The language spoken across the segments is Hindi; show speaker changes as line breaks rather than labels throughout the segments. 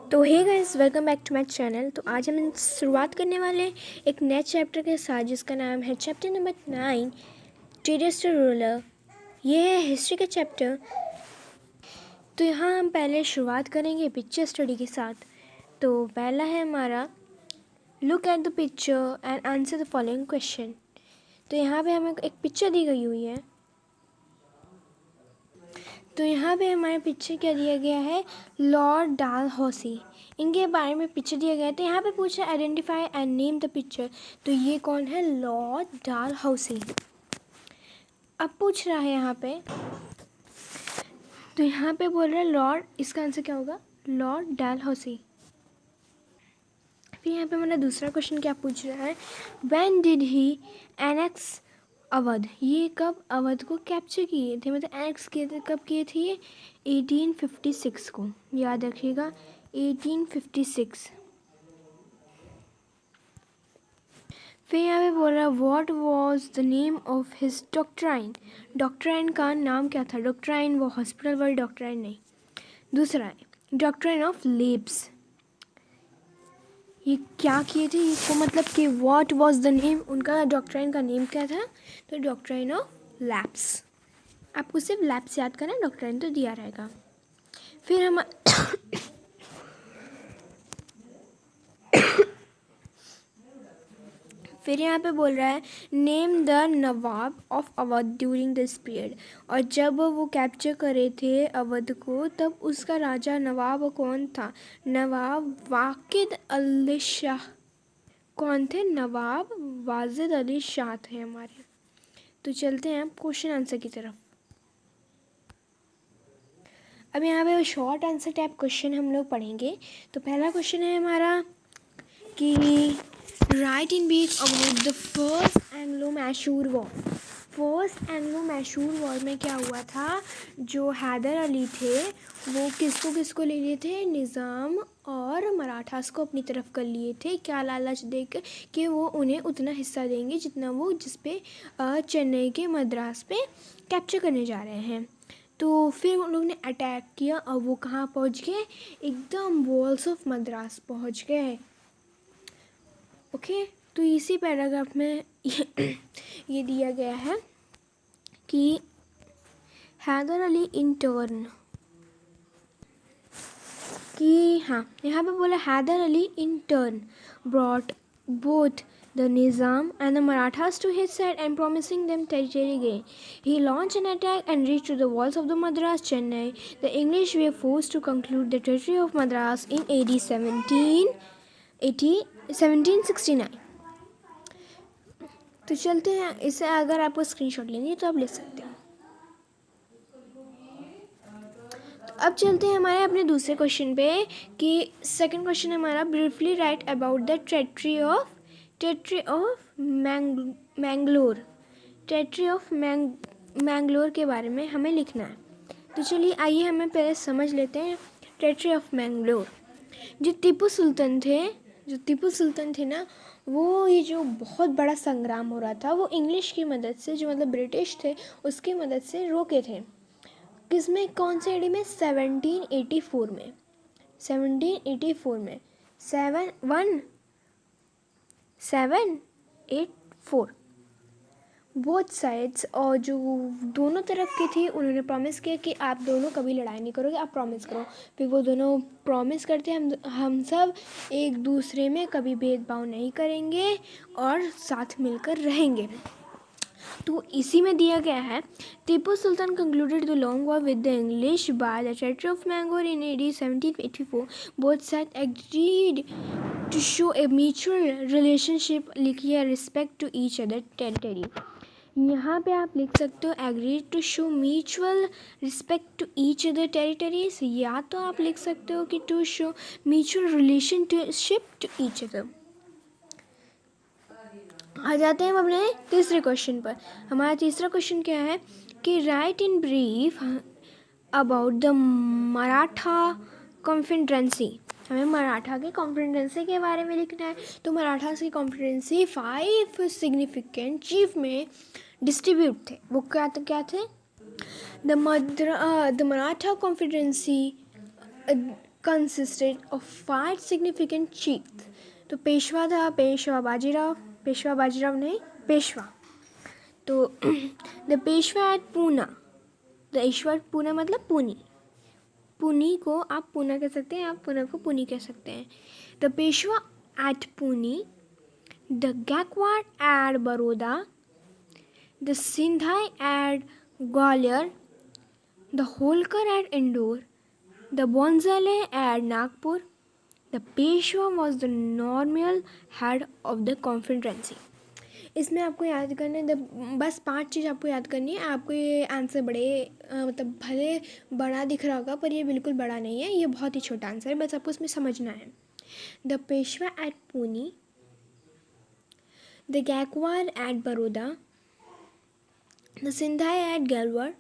तो hey guys, welcome back to my channel. तो आज हम शुरुआत करने वाले हैं एक नए चैप्टर के साथ जिसका नाम है चैप्टर नंबर 9, ट्रेडिशनल रूलर। ये है हिस्ट्री का चैप्टर। तो यहाँ हम पहले शुरुआत करेंगे पिक्चर स्टडी के साथ। तो पहला है हमारा look at the picture and answer the following question. तो यहाँ पे हमें एक पिक्चर दी गई हुई है। तो यहाँ पे हमारे पिक्चर क्या दिया गया है, लॉर्ड डालहौसी, इनके बारे में पिक्चर दिया गया है। तो यहाँ पे पूछा identify and name the picture. तो ये कौन है, लॉर्ड डालहौसी। अब पूछ रहा है यहाँ पे, तो यहाँ पे बोल रहा है लॉर्ड, इसका आंसर क्या होगा, लॉर्ड डालहौसी। फिर यहाँ पे हमारा दूसरा क्वेश्चन क्या पूछ रहा है, when did he annex Awadh, ये कब अवध को कैप्चर किए थे, मतलब एनेक्स किए थे, कब किए थे ये 1856 को, याद रखिएगा 1856। फिर यहाँ पे बोल रहा है what was the name of his doctrine, doctrine का नाम क्या था, डॉक्ट्राइन वो हॉस्पिटल वाली डॉक्ट्राइन नहीं। दूसरा है डॉक्ट्राइन ऑफ लेब्स, ये क्या किए थे, इसको मतलब कि व्हाट वाज द नेम, उनका डॉक्ट्राइन का नेम क्या था, तो डॉक्ट्राइन ऑफ लैप्स। आपको सिर्फ लैप्स याद करना, डॉक्ट्राइन तो दिया रहेगा। फिर हम फिर यहाँ पे बोल रहा है name the Nawab of Awadh during this period, और जब वो कैप्चर करे थे अवध को तब उसका राजा नवाब कौन था, नवाब वाकिद अली शाह। कौन थे, नवाब वाजिद अली शाह थे हमारे। तो चलते हैं क्वेश्चन आंसर की तरफ। अब यहाँ पे शॉर्ट आंसर टाइप क्वेश्चन हम लोग पढ़ेंगे। तो पहला क्वेश्चन है हमारा कि write in brief about the first Anglo Mysore war. First Anglo Mysore war में क्या हुआ था, जो हैदर अली थे वो किसको ले लिए थे, निज़ाम और मराठास को अपनी तरफ कर लिए थे, क्या लालच देकर कि वो उन्हें उतना हिस्सा देंगे जितना वो जिस पे चेन्नई के मद्रास पे कैप्चर करने जा रहे हैं। तो फिर उन लोगों ने अटैक किया और वो कहाँ पहुँच गए, एकदम वॉल्स ऑफ मद्रास पहुँच गए। ओके, तो इसी पैराग्राफ में ये दिया गया है कि हैदर अली इन टर्न, कि हाँ यहाँ पे बोला Hyder Ali in turn brought both the Nizam and the Marathas to his side and promising them territory again. He launched an attack and reached to the walls of the Madras, Chennai. The English were forced to conclude the territory of Madras in AD 1769. तो चलते हैं, इसे अगर आपको स्क्रीनशॉट लेनी है तो आप ले सकते हो। तो अब चलते हैं हमारे अपने दूसरे क्वेश्चन पे कि सेकंड क्वेश्चन हमारा briefly right about the territory of Mangalore. Territory of Mangalore के बारे में हमें लिखना है। तो चलिए आइए हमें पहले समझ लेते हैं टेरिटरी ऑफ मैंगलोर। जो टीपू सुल्तान थे ना, वो ये जो बहुत बड़ा संग्राम हो रहा था वो इंग्लिश की मदद से, जो मतलब ब्रिटिश थे उसकी मदद से रोके थे। किसमें, कौन से एडी में, 1784 में, 1784 में 784 बोथ साइड्स, और जो दोनों तरफ की थी उन्होंने प्रॉमिस किया कि आप दोनों कभी लड़ाई नहीं करोगे, आप प्रॉमिस करो। फिर वो दोनों प्रॉमिस करते हम सब एक दूसरे में कभी भेदभाव नहीं करेंगे और साथ मिलकर रहेंगे। तो इसी में दिया गया है Tipu Sultan concluded the long war with the English by the territory of Mangalore in AD 1784। Both side agreed to show a mutual relationship, लिखिए respect to each other territory. यहाँ पे आप लिख सकते हो agreed to show mutual respect to each other territories, या तो आप लिख सकते हो कि to show mutual relationship to each other. आ जाते हैं हम अपने तीसरे क्वेश्चन पर। हमारा तीसरा क्वेश्चन क्या है कि write in brief about the Maratha confederacy. हमें मराठा के कॉन्फेडरेंसी के बारे में लिखना है। तो मराठा की कॉन्फेडरेंसी 5 सिग्निफिकेंट चीफ में डिस्ट्रीब्यूट थे। वो क्या थे, the Maratha कॉन्फेडरेंसी consisted of 5 significant chiefs. तो पेशवा था पेशवा बाजीराव नहीं पेशवा. तो the Peshwa at Poona. The ईश्वर पूना मतलब पुनी. पुनी को आप पूना कह सकते हैं, आप पूना को पुनी कह सकते हैं. The Peshwa at Pune, the Gaikwad at Baroda, the Scindia at Gwalior, the Holkar at Indore, the Bhonsle at Nagpur. The Peshwa was the normal head of the confederacy. इसमें आपको याद करना है बस 5 चीज़ आपको याद करनी है. आपको ये आंसर बड़े मतलब भले बड़ा दिख रहा होगा पर ये बिल्कुल बड़ा नहीं है, ये बहुत ही छोटा आंसर है, बस आपको इसमें समझना है. The Peshwa at Pune, the Gaikwad at Baroda, the Scindia at Gwalior,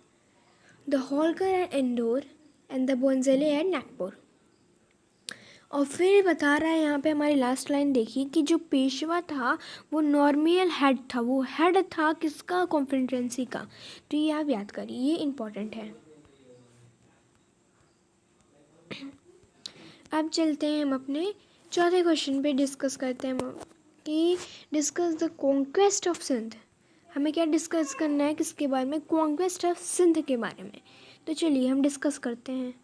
the Holkar at Indore and the Bhonsle at Nagpur. और फिर बता रहा है यहाँ पे हमारी लास्ट लाइन देखिए कि जो पेशवा था वो नॉर्मल हेड था. वो हेड था किसका? कॉन्फिडेंसी का. तो ये आप याद करिए, ये इम्पोर्टेंट है. अब चलते हैं हम अपने चौथे क्वेश्चन पे. डिस्कस करते हैं कि discuss the conquest of Sindh. हमें क्या डिस्कस करना है? किसके बारे में? कॉन्क्वेस्ट ऑफ सिंध के बारे में. तो चलिए हम डिस्कस करते हैं.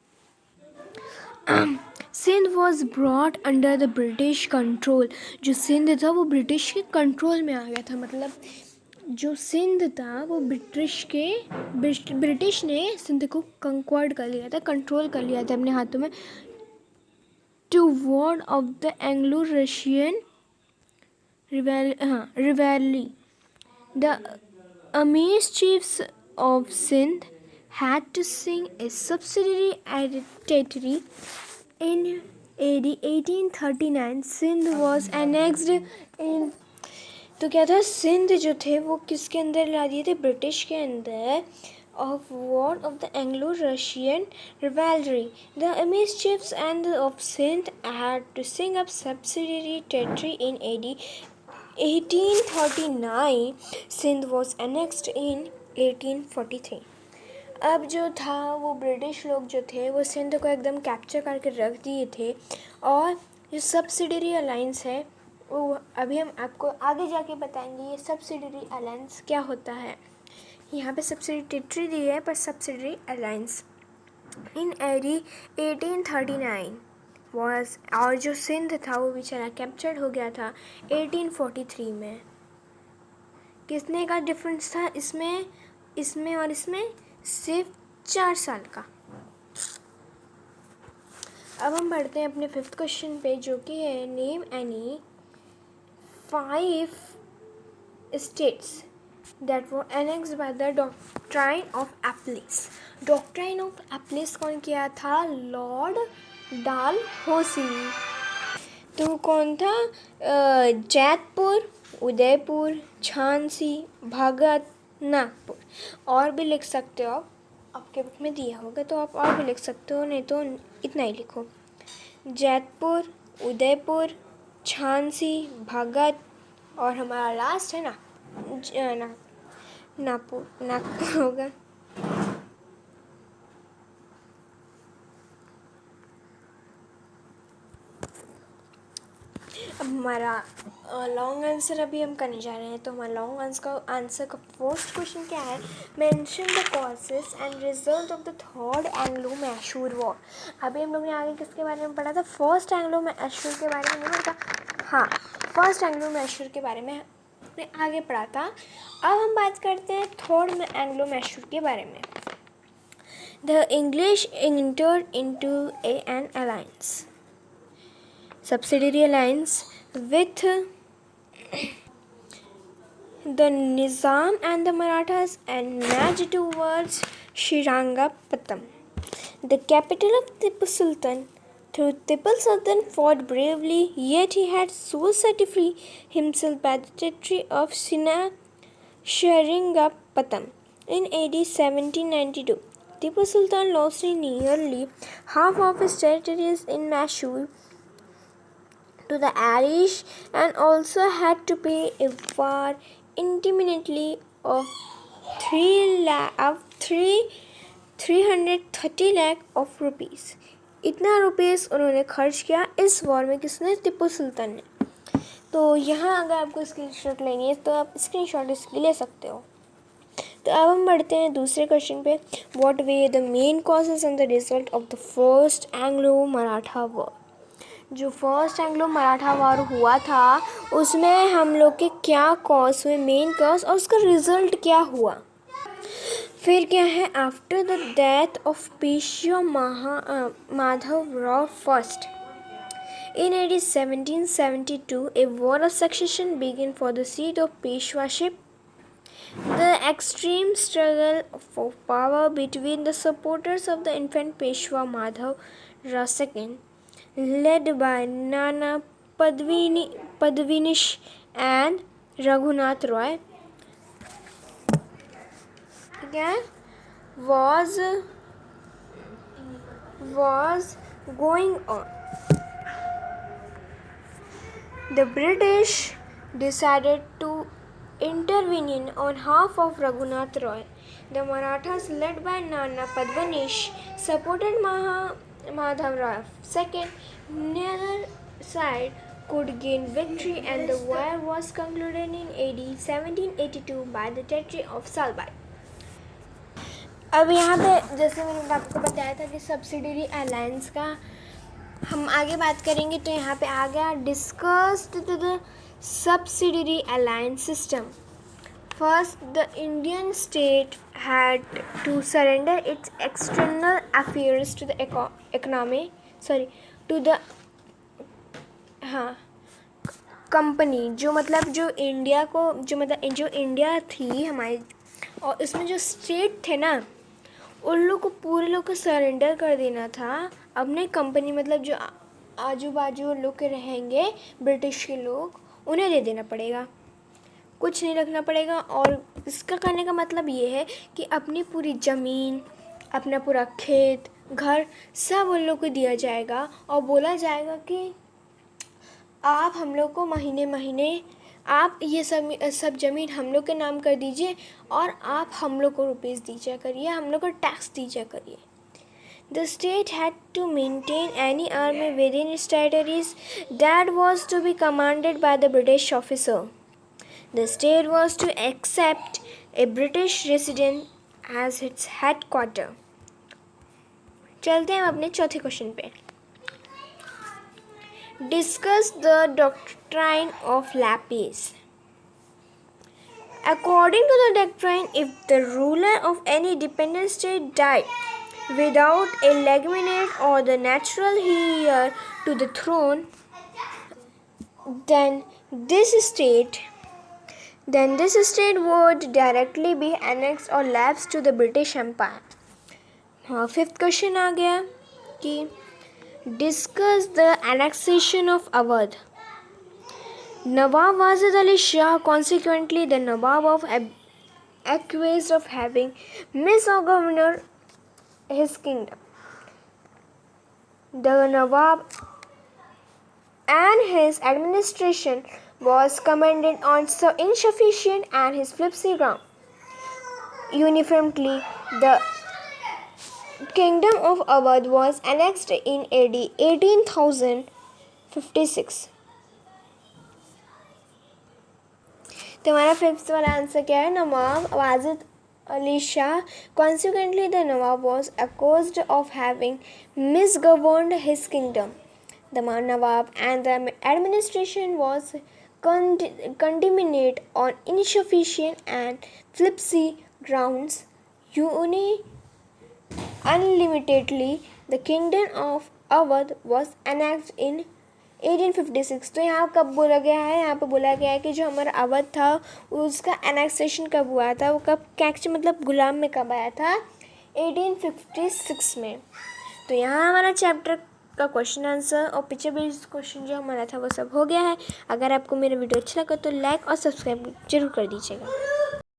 Sindh was brought under the British control. जो सिंध था वो ब्रिटिश के कंट्रोल में आ गया था. मतलब जो सिंध था वो ब्रिटिश ने सिंध को कंक्वर्ड कर लिया था, कंट्रोल कर लिया था अपने हाथों में. To ward off the Anglo Russian rivalry. The Amish chiefs of Sindh had to sing a subsidiary territory. In AD 1839, Sindh was annexed in. तो क्या था? सिंध जो थे वो किसके अंदर ला दिए थे? ब्रिटिश के अंदर. Of war of the Anglo-Russian rivalry, the Amish chiefs and of Sindh had to sing up subsidiary territory in AD 1839. Sindh was annexed in 1843. अब जो था वो ब्रिटिश लोग जो थे वो सिंध को एकदम कैप्चर करके रख दिए थे. और जो सब्सिडरी अलायंस है वो अभी हम आपको आगे जाके बताएंगे. ये सब्सिडरी अलायंस क्या होता है. यहाँ पे सब्सिडरी टेरिटरी दी है पर subsidiary alliance in AD 1839 was. और जो सिंध था वो बेचारा कैप्चर्ड हो गया था 1843 में. कितने का डिफरेंस था इसमें और इसमें? सिर्फ 4 साल का. अब हम बढ़ते हैं अपने 5th क्वेश्चन पे जो कि है name any 5 states that were annexed by the doctrine of Apples. Doctrine of एप्लिस कौन किया था? Lord Dalhousie. तो कौन था? जैतपुर, उदयपुर, झांसी, भगत, नागपुर. और भी लिख सकते हो आप, आपके बुक में दिया होगा तो आप और भी लिख सकते हो, नहीं तो इतना ही लिखो. जैतपुर, उदयपुर, झांसी, भगत और हमारा लास्ट है नागपुर होगा. अब हमारा लॉन्ग आंसर अभी हम करने जा रहे हैं. तो हमारा लॉन्ग आंसर का फर्स्ट क्वेश्चन क्या है? Mention the causes and result of the third Anglo Mysore war. अभी हम लोग ने आगे किसके बारे में पढ़ा था? फर्स्ट एंग्लो मैसूर के बारे में नहीं पढ़ा. हाँ, फर्स्ट एंग्लो मैसूर के बारे में हमने आगे पढ़ा था. अब हम बात करते हैं थर्ड एंग्लो मैसूर के बारे में. The English entered into an alliance, subsidiary alliance with the Nizam and the Marathas and marched towards Srirangapattam, the capital of Tipu Sultan. Though Tipu Sultan fought bravely, yet he had so set free himself by the territory of Seringapatam in AD 1792. Tipu Sultan lost nearly half of his territories in Mysore to the Irish and also had to pay a war indemnity of 330 lakh of rupees. इतना रुपीस उन्होंने खर्च किया इस वॉर में, किसने? टिप्पू सुल्तान ने। तो यहाँ अगर आपको स्क्रीनशॉट लेनी है तो आप स्क्रीनशॉट इसकी ले सकते हो। तो अब हम बढ़ते हैं दूसरे क्वेश्चन पे। What way the main causes and the result of the first Anglo Maratha war. जो फर्स्ट एंग्लो मराठा वॉर हुआ था उसमें हम लोग के क्या कॉज हुए, मेन कॉज, और उसका रिजल्ट क्या हुआ। फिर क्या है, after the death of Peshwa Madhav Rao first in AD 1772, a war of succession began for the seat of Peshwaship. The extreme struggle for power between the supporters of the infant Peshwa Madhav Rao II, led by Nana Padvinish and Raghunath Roy, was going on. The British decided to intervene on half of Raghunath Roy. The Marathas, led by Nana Padvanish, supported Madhav Rao II. Neither side could gain victory, and the war was concluded in AD 1782 by the Treaty of Salbai. अब यहाँ पे जैसे मैंने आपको बताया था कि सब्सिडरी अलायंस का हम आगे बात करेंगे, तो यहाँ पे आ गया discussed the subsidiary alliance system. First, the Indian state had to surrender its external affairs to the company, जो इंडिया थी हमारी, और इसमें जो स्टेट थे ना उन लोग को पूरे लोग को सरेंडर कर देना था अपने कंपनी, मतलब जो आजू बाजू लोग के रहेंगे ब्रिटिश के लोग, उन्हें दे देना पड़ेगा, कुछ नहीं रखना पड़ेगा। और इसका करने का मतलब ये है कि अपनी पूरी ज़मीन, अपना पूरा खेत, घर सब उन लोग को दिया जाएगा और बोला जाएगा कि आप हम लोग को महीने महीने आप ये सब ज़मीन हम लोग के नाम कर दीजिए और आप हम लोग को रुपीस दीजिए करिए, हम लोग को टैक्स दीजिए करिए। The state had to maintain any army within its territories that was to be commanded by the British officer. The state was to accept a British resident as its headquarter. चलते हैं अपने चौथे क्वेश्चन पे। Discuss the doctrine of Lapis. According to the doctrine, if the ruler of any dependent state died without a legitimate or the natural heir to the throne, then this state would directly be annexed or lapsed to the British Empire. हाँ, फिफ्थ क्वेश्चन आ गया कि discuss the annexation of Awadh. Nawab Wazid Ali Shah, consequently the Nawab of accused of having misgoverned his kingdom. The Nawab and his administration was commended on insufficient and his flipsy ground. Uniformly, the kingdom of Awadh was annexed in AD 1856. तो हमारा फिफ्थ वाला आंसर क्या है? नवाब Wajid Ali Shah, consequently the Nawab was accused of having misgoverned his kingdom. The Nawab and the administration was condemned on insufficient and flimsy grounds. Unlimitedly, the kingdom of Awadh was annexed in 1856. तो यहाँ कब बोला गया है? यहाँ पे बोला गया है कि जो हमारा अवध था उसका एनेक्सेशन कब हुआ था, वो कब कैक्च मतलब गुलाम में कब आया था? 1856 में। तो यहाँ हमारा चैप्टर का क्वेश्चन आंसर और पिक्चर बेस्ड क्वेश्चन जो हमारा था वो सब हो गया है। अगर आपको मेरा वीडियो अच्छा लगा तो लाइक और सब्सक्राइब जरूर कर दीजिएगा।